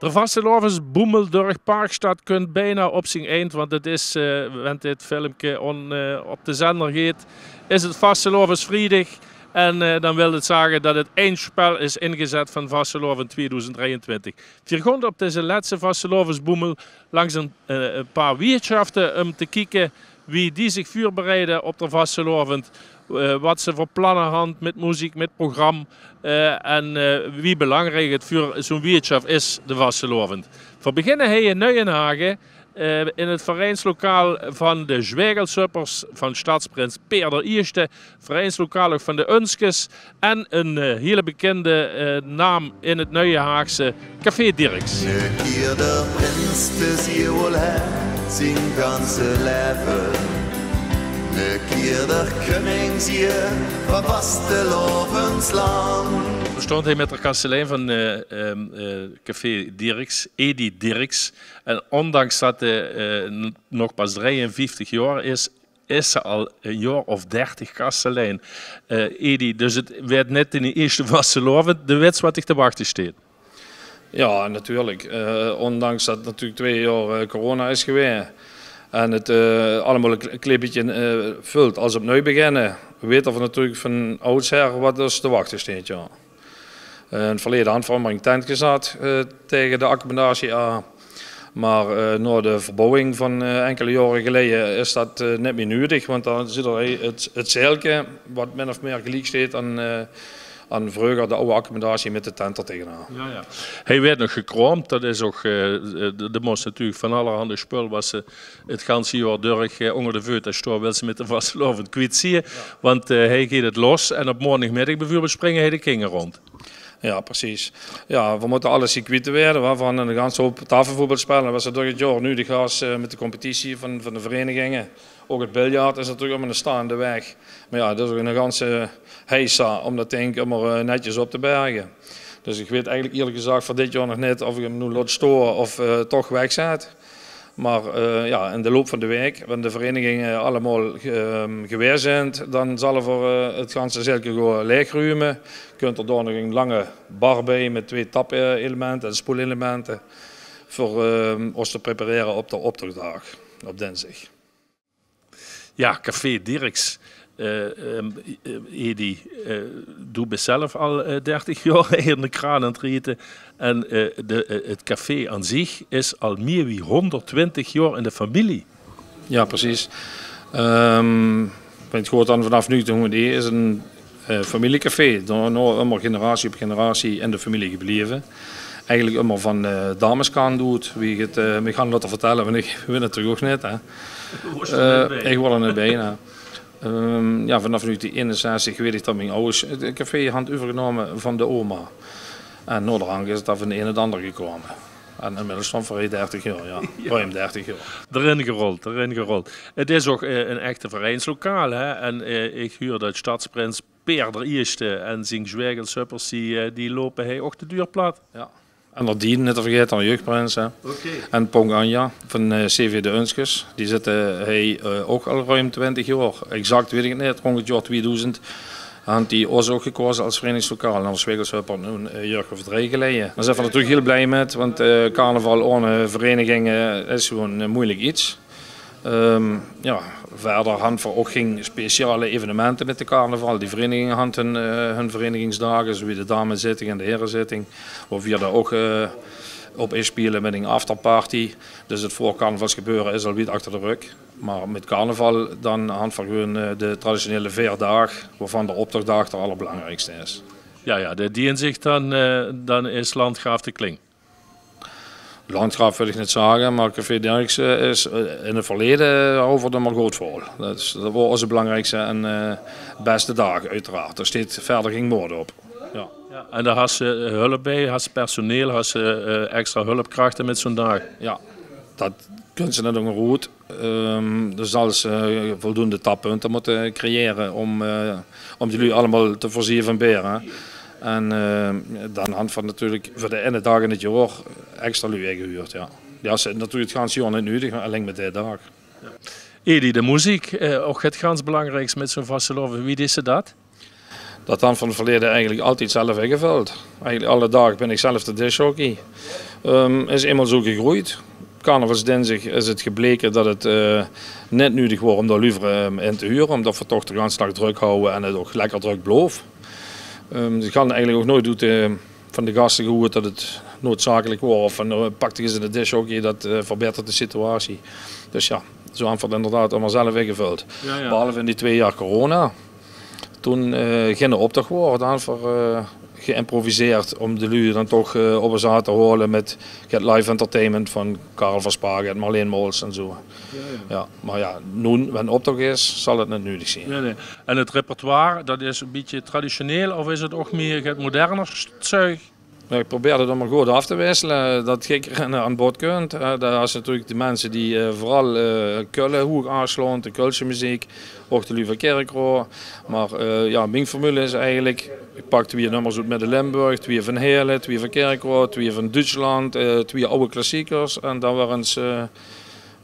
De vastelovensboemel door Parkstad kunt bijna op zijn eind, want het is, wanneer dit filmpje op de zender gaat, is het vastelovensvrijdag. En dan wil het zeggen dat het eindspel is ingezet van Vasteloven 2023. We gaan op deze laatste vastelovensboemel langs een paar wirtschaften om te kijken wie die zich voorbereiden op de vasteloven. Wat ze voor plannen hebben met muziek, met programma en wie belangrijk het voor zo'n wirtschaft is, de vasteloven. Voor beginnen hij in Neuenhagen in het vereinslokaal van de Zwijgelsuppers van Stadsprins Peer I, vereinslokaal ook van de Unskes en een hele bekende naam in het Neuenhaagse Café Dirks. Nu hier de prins des hier wohl heeft zijn ganze leven. Nu keer de koning hier van vastelovensland. Stond hij met de kastelein van Café Dirks, Edi Dirks. En ondanks dat hij nog pas 53 jaar is ze al een jaar of 30 kastelein. Edi, dus het werd net in de eerste vasteloven de wets wat ik te wachten staat. Ja, natuurlijk. Ondanks dat het natuurlijk 2 jaar corona is geweest. En het allemaal een klein beetje vult als opnieuw beginnen. We weten we natuurlijk van oudsher wat dus te wachten staat. Ja. In het verleden had we een tent gezet tegen de accommodatie aan. Maar na de verbouwing van enkele jaren geleden is dat niet meer nodig. Want dan zit er het zeilje wat min of meer gelijk staat aan vroeger de oude accommodatie met de tent er tegenaan. Ja, ja. Hij werd nog gekroomd, dat is ook, de moest natuurlijk van allerhande spul was ze het ganse jaar door onder de voet en stoor wil ze met de vasteloven kwijt zien. Ja. Want hij gaat het los en op morgenmiddag bijvoorbeeld springen hij de kingen rond. Ja, precies. Ja, we moeten alles kwijt werden. Waarvan een ganse hoop tafelvoetbal spelen. Was er door het jaar nu de gas met de competitie van de verenigingen. Ook het biljart is natuurlijk allemaal een staande weg. Maar ja, dat is ook een ganse heisa om dat ding allemaal netjes op te bergen. Dus ik weet eigenlijk eerlijk gezegd voor dit jaar nog niet of ik hem nu laat storen of toch wegzet. Maar ja, in de loop van de week, wanneer de verenigingen allemaal geweer zijn, dan zal er voor het ganse zeilje gewoon leegruimen. Je kunt er door nog een lange bar bij met 2 tapelementen en spoelelementen voor ons te prepareren op de optochtdag op dinsdag. Ja, Café Dirks. Edi doet zelf al 30 jaar in de kraan aan het rieten. En het café aan zich is al meer dan 120 jaar in de familie. Ja, precies. Het gaat dan vanaf nu toe is een familiecafé. Nou, allemaal generatie op generatie in de familie gebleven. Eigenlijk allemaal van dameskant doet. Wie het me gaan laten vertellen, want ik weet het toch ook niet. Hè. Ik word er niet bij. Ja, vanaf nu 61 weet ik dat mijn ouders het café had overgenomen van de oma. En noorderhang is dat van de een en het ander gekomen. En inmiddels stond voor 30 jaar, ja. Ruim 30 jaar. Erin gerold. Het is ook een echte vereinslokaal. Hè? En ik huur dat Stadsprins Peer I en zijn Zwijgelsuppers die lopen hij ook de deur plat. Ja. En Nadine, niet te vergeten, de jeugdprins. Okay. En Pong Anja van CV de Unskes. Die zitten ook al ruim 20 jaar. Exact weet ik het niet, rond het jaar 2000. En die was ook gekozen als verenigingslokaal. En als Zwijgelshupper een jaar of 3 geleden. Daar zijn we natuurlijk heel blij met, want carnaval ohne verenigingen is gewoon een moeilijk iets. Ja, verder hadden we ook geen speciale evenementen met de carnaval. Die verenigingen hadden hun verenigingsdagen, zoals de dameszitting en de herenzitting. Waar we daar ook op inspelen met een afterparty. Dus het voorcarnavalsgebeuren is al weer achter de rug. Maar met carnaval dan hadden we gewoon de traditionele veerdag, waarvan de optochtdag de allerbelangrijkste is. Ja, die inzicht dan is Landgraaf de Kling. Landgraaf wil ik niet zeggen, maar Café Dirks is in het verleden over de maar goed vol. Dat was onze belangrijkste en beste dag uiteraard. Er staat verder geen woord op. Ja. Ja, en daar had ze hulp bij, had ze personeel, had ze extra hulpkrachten met zo'n dag. Ja, dat kunnen ze net ook goed. Dus zal ze voldoende tappunten moeten creëren om jullie allemaal te voorzien van beren. En dan hand van natuurlijk voor de ene dag in het jaar extra lui gehuurd. Ja. Ja, ze natuurlijk het ganse jaar niet nodig, alleen met deze dag. Ja. Edi, de muziek, ook het gans belangrijkste met zo'n vasteloven. Wie is dat? Dat dan van het verleden eigenlijk altijd zelf ingevuld. Eigenlijk alle dagen ben ik zelf de discjockey. Is eenmaal zo gegroeid. Carnavalsdinsdag is het gebleken dat het net nodig wordt om daar liever in te huren. Omdat we toch de hele dag druk houden en het ook lekker druk blijft. Ze gaan eigenlijk ook nooit doen van de gasten gehoord dat het noodzakelijk wordt. Of van pakte ze de dish ook, dat verbetert de situatie. Dus ja, zo hebben we het inderdaad allemaal zelf ingevuld. Ja. Behalve in die 2 jaar corona. Toen ging de optocht worden. Dan voor geïmproviseerd om de lui dan toch op een zaal te horen met het live entertainment van Karel Verspagen en Marleen Mols en zo. Ja, maar ja, nu, wanneer een optocht is, zal het niet nodig zijn. Nee. En het repertoire, dat is een beetje traditioneel of is het ook meer het moderner zuig? Ik probeer het maar goed af te wisselen, dat je aan bod kunt. Dat is natuurlijk de mensen die vooral Kullen hoog aanslaan, de Kulse muziek, ook de Lieve Kerkroor. Maar ja, mijn formule is eigenlijk, ik pak 2 nummers uit met de Limburg, 2 van Heerlen, 2 van Kerkroor, 2 van Duitsland, 2 oude klassiekers en dan waren ze...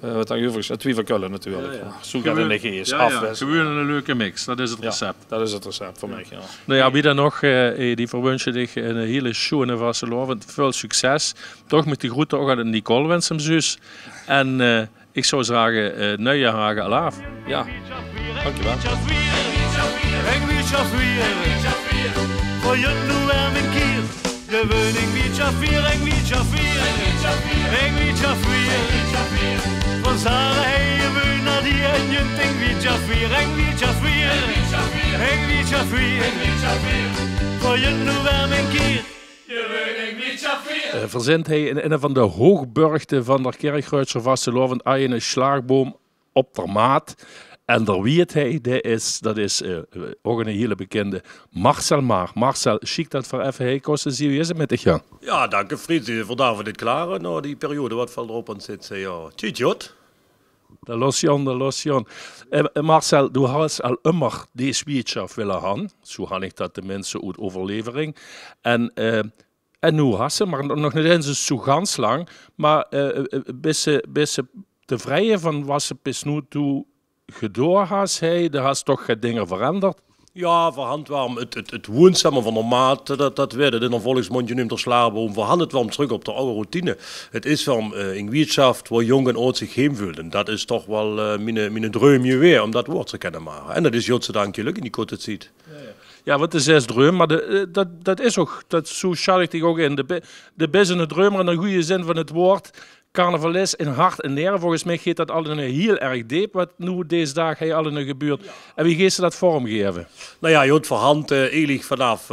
wat dan overigens, 2 van Kullen natuurlijk. Ja. Zo gaat het niet eens. Gewoon een leuke mix, dat is het recept. Ja, dat is het recept voor mij. Ja. Nou ja, wie dan nog, die verwens je dich een hele schone vastelovend. Veel succes. Toch met die groeten ook aan Nicole wensen zus. En ik zou zeggen, nieuwe hagen alaaf. Ja, dankjewel. Voor je nu en mijn kier. De woning wie Jafir, en wie Jafir, en wie Jafir. Van Zara heen we naar die en je denkt wie Jafir, en wie Jafir, en wie Jafir. Voor je nu en mijn kier. Verzint hij in een van de hoogburgten van de Kerkruidse vastelovend een slaagboom op der maat. En daar weet hij, dat is ook een hele bekende Marcel Maar. Marcel, chic dat voor even heen kosten, zie je het met de gang? Ja, dank je Frits, vandaag voor dit klaar. Nou, die periode wat valt erop aan zit, ja. Tjitjot. De losion. Marcel, du hast al immer deze weetschap willen gaan. Zo had ik dat de mensen uit overlevering. En nu hast ze, maar nog niet eens zo ganz lang. Maar bis ze tevreden van wat ze bis nu toe gedaan has, daar has toch dingen veranderd? Ja, verhandwarm. Het woonzame van de maat, dat werd het in een volksmondje noemt er slaarboom. Verhandeld warm terug op de oude routine. Het is wel een wirtschaft waar jong en oud zich heen voelen. Dat is toch wel mijn droomje weer, om dat woord te kennen maken. En dat is godzijdank gelukkig in die korte tijd. Ja, wat is zes droom, maar dat is ook, zo schat ik ook in. De beste droom, in de goede zin van het woord. Carnavalist in hart en nieren. Volgens mij gaat dat al heel erg diep, wat nu deze dag hij al in gebeurt. Ja. En wie gaat ze dat vormgeven? Nou ja, je had verhand eigenlijk vanaf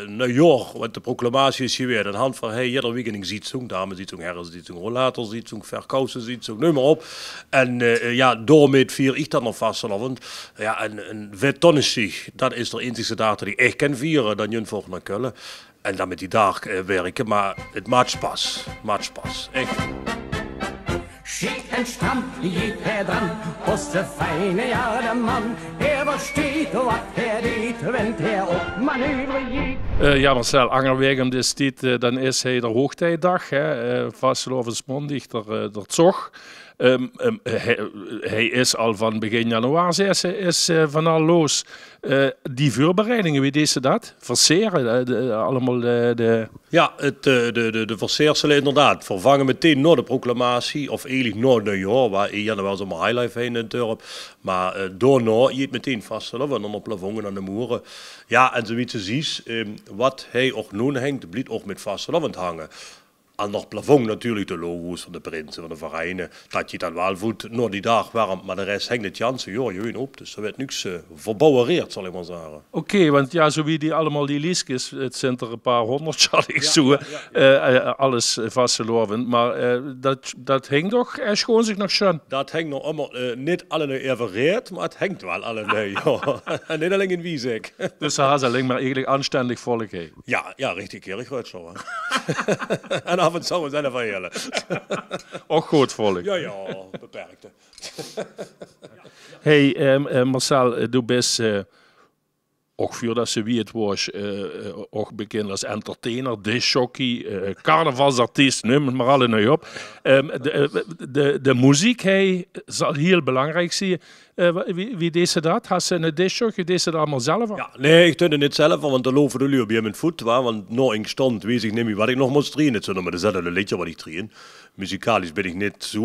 New York, want de proclamatie is geweest. En hand van, ieder weekend een zietsong, dames zietsong, heren zietsong, rollator zietsong, verkousen zietsong, noem maar op. En ja, daarmee vier ik dan nog vastelovend. Ja, een wettonnesig, dat is de enige data die ik echt kan vieren, dan je voor naar Kullen. En dan met die dag werken, maar het maakt spas. Echt. Schick en stram, geht dran, aus der feine Jardemann. Versteht, wat deed, wend op manoeuvre geht. Ja, Marcel, Angerwegem is dit, dan is hij de hoogtijdag, vastelovens mondig, der zog. Hij is al van begin januari is van al los. Die voorbereidingen, wie deed ze dat? Verseren allemaal de... Ja, de verseerselen inderdaad. Vervangen meteen na de proclamatie, of eigenlijk na New York, waar je wel zo'n highlight heen in het dorp. Maar daarna je het meteen vaststellen, want dan op plavongen aan de moeren. Ja, en zoiets je ziet, wat hij ook nu hangt, blijft ook met vaststellen hangen. En nog plafond natuurlijk de logo's van de prinsen, van de vereinen. Dat je dan wel voelt, na die dag warm, maar de rest hangt het jansen, joh, je weet op. Dus er werd niks verbouwereerd, zal ik maar zeggen. Oké, want ja, zo wie die allemaal die liesjes, het zijn er een paar honderd, zal ik zo, alles vastgeloven. Maar dat hangt toch schoon zich nog schoon? Dat hangt nog allemaal, niet alle evereerd, maar het hangt wel alle ja. En niet alleen in Wiesek. Dus hij is alleen maar eigenlijk aanständig volk, hè? Ja, richtig Kerkruid zo. En af en toe zijn er van jullie. Ook goed volk. Ja, beperkte. Hey, Marcel, du bent ook voordat ze wie het was, ook bekend als entertainer, discjockey, carnavalsartiest, noem het maar alle nu op. De muziek zal heel belangrijk zijn. Wie deed ze dat? Had ze een discjockey? Deed ze dat allemaal zelf? Ja, nee, ik doe het niet zelf, want dan lopen de lui op je mijn voet. Want nog in stand weet ik niet meer wat ik nog moest trainen. Het is maar dezelfde liedje wat ik train. Muzikalisch ben ik niet zo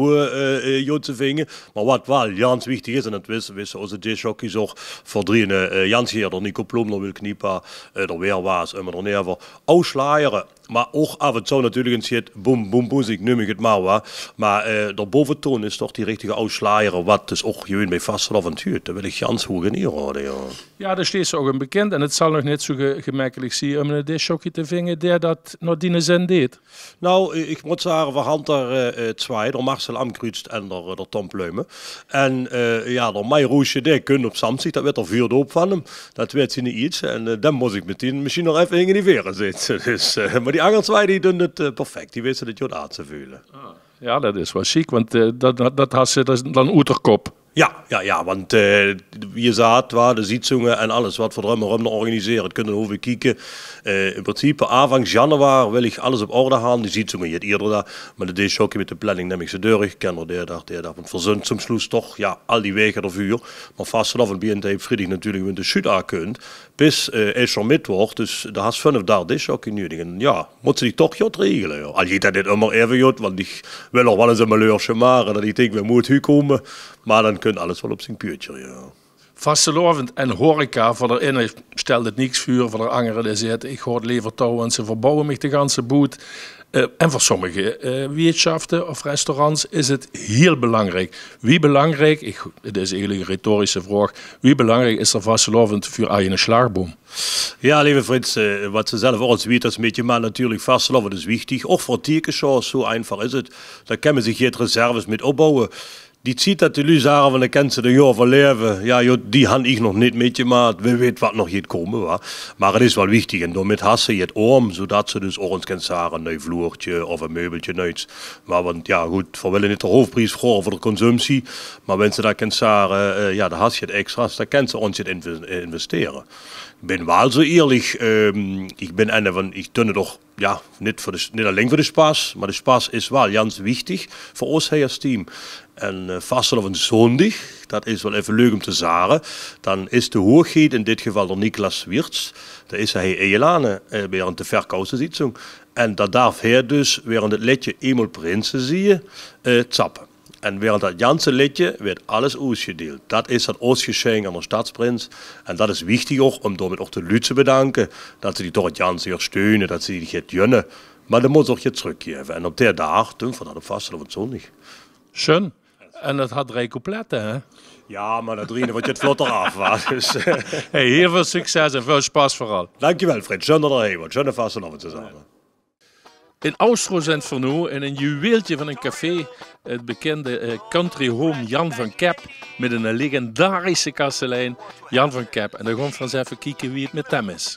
goed te vingen. Maar wat wel Jans wichtig is, en dat wisten onze discjockeys ook voor drieën. Jans hier, Nico Plom, wil Kniepa, er weer was, maar er neer ausslaaieren. Maar ook af en toe natuurlijk een shit, boom, boom, muziek, noem ik het maar wat. Maar de boventoon is toch die richtige ausslaaieren, wat dus ook gewoon bij vastelof en huurt. Daar wil ik Jans hoog in hier houden, ja. Ja, daar staat ze ook een bekend. En het zal nog niet zo gemakkelijk zijn om een discjockey te vingen die dat nog die zin deed. Nou, ik moet zeggen, we hadden er twee, door Marcel Amkrutst en door Tom Pluimen. En ja, door mij Roosje, die kunnen op Samsig, dat werd er vuurd op van hem. Dat weet ze niet iets. En dan moest ik meteen misschien nog even in die veren zitten. Dus, maar die andere twee, die doen het perfect. Die weten het je aan te voelen. Ja, dat is wel chic, want dat had ze dan oeterkop. Ja, want je zaad waar de zitzingen en alles wat we drummen organiseren, kunnen we kijken. In principe, aanvang januari wil ik alles op orde gaan. Die zitzingen je eerder daar, maar de discjockey met de planning neem ik ze door. Ik ken er de dag, want verzund soms sloes toch, ja, al die wegen ervoor. Maar vast vanaf een BNT vrijdag natuurlijk met de Zuid kunt. Bis is er mid wordt, dus daar has 5 dagen discjockey nodig. En ja, moet ze die toch goed regelen. Ja. Al je dat niet immer even goed, want ik wil nog wel eens een maleursje maken dat ik denk, we moeten komen. Maar dan kunt alles wel op zijn puurtje, ja. Vastelovend en horeca, voor de ene stelt het niks vuur, voor de andere zegt ik hoor liever touw en ze verbouwen mij de ganse boet. En voor sommige wirtschaften of restaurants is het heel belangrijk. Wie belangrijk, het is eigenlijk een retorische vraag, wie belangrijk is er vastelovend voor een slagboom? Ja, lieve Frits, wat ze zelf ook weet, dat is een beetje, maar natuurlijk vastelovend is wichtig. Ook voor tierkenshows, zo einfach is het. Daar kunnen zich geen reserves met opbouwen. Die ziet dat jullie zeggen van de kensen de jaar van leven. Ja, joh, die had ik nog niet met je, maar we weten wat nog gaat komen. Wa. Maar het is wel wichtig. En daarmee hassen je het om, zodat ze dus ook eens kunnen zeggen, een nieuw vloertje of een meubeltje nuits. Maar want ja, goed, we willen niet de hoofdprijs voor de consumptie. Maar wenn ze dat kunnen zeggen, ja, dan has je het extra's, dan kunnen ze ons het investeren. Ik ben wel zo eerlijk, ik ben een van, ik doe het toch, ja, niet alleen voor de spas, maar de spas is wel ganz wichtig voor ons als team. En vastelovend een zondag, dat is wel even leuk om te zeggen, dan is de hoogheid in dit geval door Niklas Wirtz, daar is hij Elane bij een te verkousen zitzung. En dat darf hij dus, während het liedje eenmaal prinsen zie je, zappen. En während dat ganze liedje werd alles uitgedeeld. Dat is het Oostgeschenk aan de stadsprins. En dat is wichtig ook, om daarmee ook de Lütse te bedanken. Dat ze die toch het ganze jaar steunen, dat ze die het junnen. Maar dat moet ook je teruggeven. En op der dag doen we dat op vastelovend zondag. Schön. En dat had 3 coupletten, hè? Ja, maar dat drienen wordt je het vlotter af. Dus, hey, heel veel succes en veel spas vooral. Dankjewel, Fred. Schön dat er heen wordt. Schöne vastelovend te zijn. In Austro zijn voor nu in een juweeltje van een café het bekende country home Jan van Kep met een legendarische kastelein Jan van Kep. En dan gaan we eens even kijken wie het met hem is.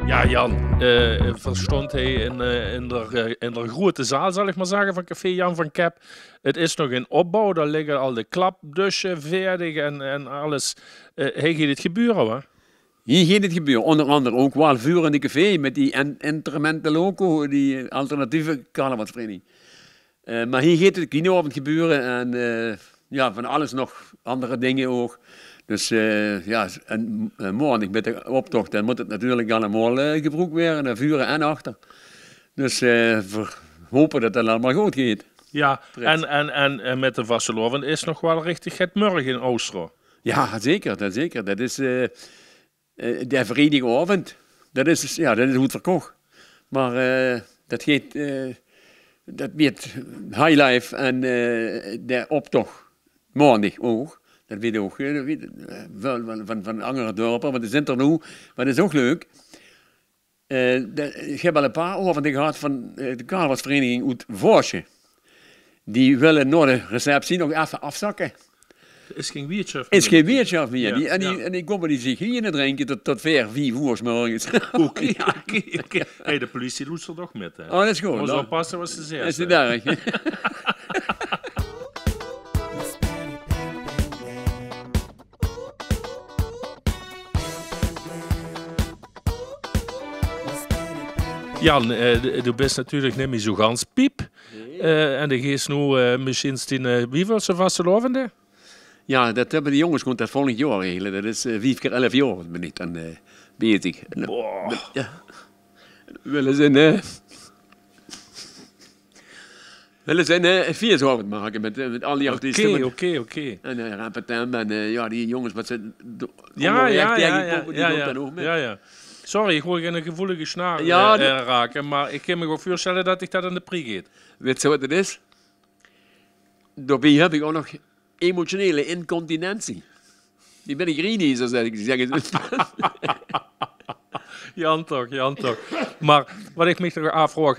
Ja, Jan, verstond hij in de grote zaal, zal ik maar zeggen, van café Jan van Kep. Het is nog in opbouw, daar liggen al de klapdussen veerdig en alles. Hij gaat het gebeuren, hoor. Hier gaat het gebeuren, onder andere ook wel vuur in de café met die Intermente Loco, die alternatieve carnavalsvereniging. Maar hier gaat het kinoavond gebeuren en ja, van alles nog, andere dingen ook. Dus ja, en morgen met de optocht, dan moet het natuurlijk allemaal gebruikt worden, naar vuren en achter. Dus we hopen dat het allemaal goed gaat. Ja, en met de vastelovend is nog wel richtig het morgen in Oostro. Ja, zeker, dat zeker. Dat is de verenigingavond, dat is goed verkocht. Maar dat gaat, dat met Highlife en de optocht maandag ook. Dat weet je ook van andere dorpen, want die zijn er nu, maar dat is ook leuk. Ik heb al een paar avonden gehad van de carnavalsvereniging uit Voorsje. Die willen naar de receptie nog even afzakken. Is geen biertje. Is geen wirtschaft meer. Ja, En die komen die zich hier drinken tot ver 5 uur 's morgens. Oké. Hey, de politie doet er toch met, hè? Oh, dat is goed. Moet Dan oppassen wat ze is zegt. het erg. Jan, du bent natuurlijk niet meer zo gans piep. En de geest nu misschien in wievelse vastelovende? Ja, dat hebben de jongens gewoon dat volgend jaar regelen. Dat is 5 keer 11 jaar ben ik dan bezig. Ja. Willen ze een 4 zouden maken met al die artiesten. Oké. En Rampatam en ja, die jongens wat ze... Ja. Sorry, ik wil geen gevoelige snaar Ja, raken, maar ik kan me ook voorstellen dat ik dat aan de prik eet. Weet je wat het is? Daarbij heb ik ook nog emotionele incontinentie. Die ben ik niet, zo zeg ik. Jan toch. Maar wat ik me toch afvraag,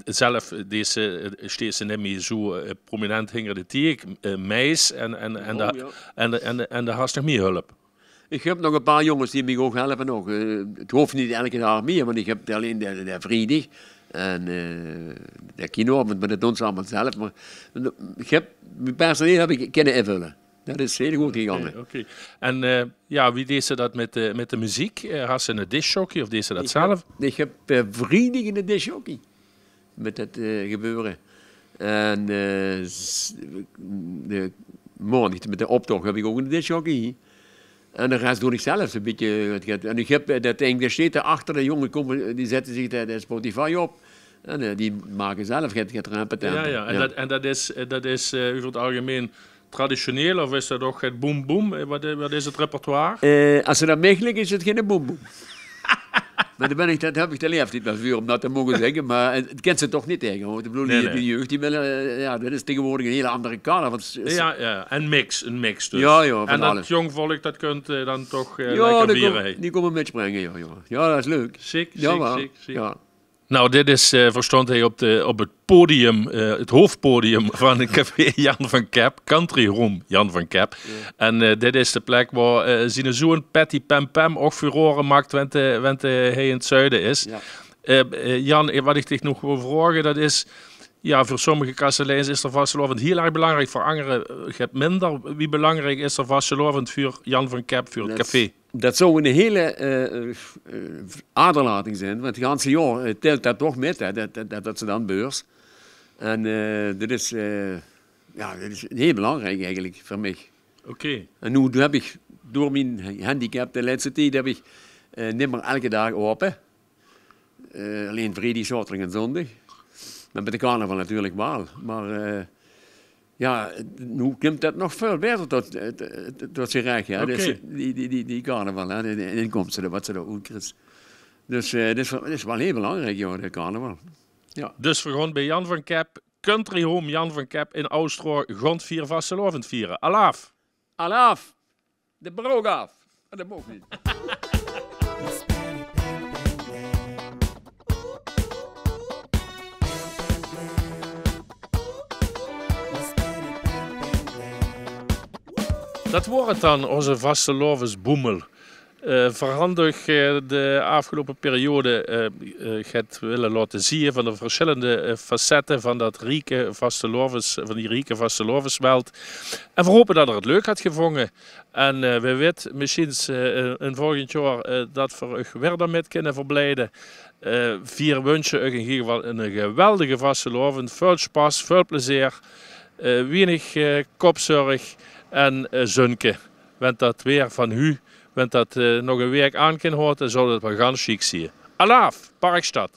zelf deze steeds niet meer zo prominent hingen de teek, meis en daar hast nog meer hulp. Ik heb nog een paar jongens die me ook helpen. Nog. Het hoeft niet elke dag meer, want ik heb alleen de vrijdag en de kinoavond, maar dat doen ze allemaal zelf. Maar mijn personeel heb ik kunnen invullen. Dat is heel goed gegaan. Oké. En wie deed ze dat met de muziek? Had ze een discjockey of deed ze dat zelf? Ik heb vrijdag in de discjockey met dat gebeuren. En de maandag met de optocht heb ik ook een discjockey. En de rest doe ik zelf een beetje. En ik heb dat Engels steeds achter de jongen komen, die zetten zich de Spotify op. En die maken zelf het rampen. Ja. En dat is over het algemeen traditioneel of is dat ook het boom boom? Wat is het repertoire? Als ze dat mogelijk is, het geen boom boom. Maar dat heb ik de leeftijd wel voor om dat te mogen zeggen, maar het kent ze toch niet tegen. Ik bedoel, die jeugd, die willen, dat is tegenwoordig een hele andere kader. Ja, een mix dus. Ja, en alles. Dat jong volk, dat kunt dan toch lekker vieren. Die komen metspringen, ja. Ja, dat is leuk. Ziek. Ja. Nou, dit is, verstond hij op het podium, het hoofdpodium van het café Jan van Cap, Country Room Jan van Cap. Ja. En dit is de plek waar zijn zoon Patty Pam Pam ook furoren maakt, wanneer hij in het zuiden is. Ja. Jan, wat ik dich nog wil vragen, dat is, ja, voor sommige kasteleins is er vastelovend heel erg belangrijk, voor anderen minder. Wie belangrijk is er vastelovend voor Jan van Cap, voor het café? Dat zou een hele aderlating zijn, want het hele jaar telt dat toch met, hè, dat ze dan beurs. En dat is heel belangrijk eigenlijk voor mij. Oké. En nu heb ik door mijn handicap de laatste tijd heb ik niet meer elke dag open. Alleen vrijdag, zaterdag en zondag. Maar met de carnaval natuurlijk wel. Maar ja, nu komt dat nog veel beter tot zijn recht. Ja. Okay. Dus, die carnaval, hè, de inkomsten, wat ze daar ook krijgen. Dus dat is wel heel belangrijk, joh, de carnaval. Ja. Dus we gaan bij Jan van Cap, Country Home Jan van Cap in Oostro, grond 4 vastelovend vieren. Alaaf! Alaaf! De brood af! Dat mag niet. Dat wordt het dan, onze vastelovensboemel. Verhandig de afgelopen periode het willen laten zien van de verschillende facetten van dat rieke vastelovensweld. En we hopen dat er het leuk had gevonden. En we weten misschien een volgend jaar dat we weer daarmee kunnen verblijden. 4 wensen in ieder geval een geweldige vastelovend, veel spas, veel plezier, weinig kopzorg en zunke. Want dat weer van u. Want dat nog een week aan kan horen, dan zou dat wel ganz chic zien. Alaaf, Parkstad.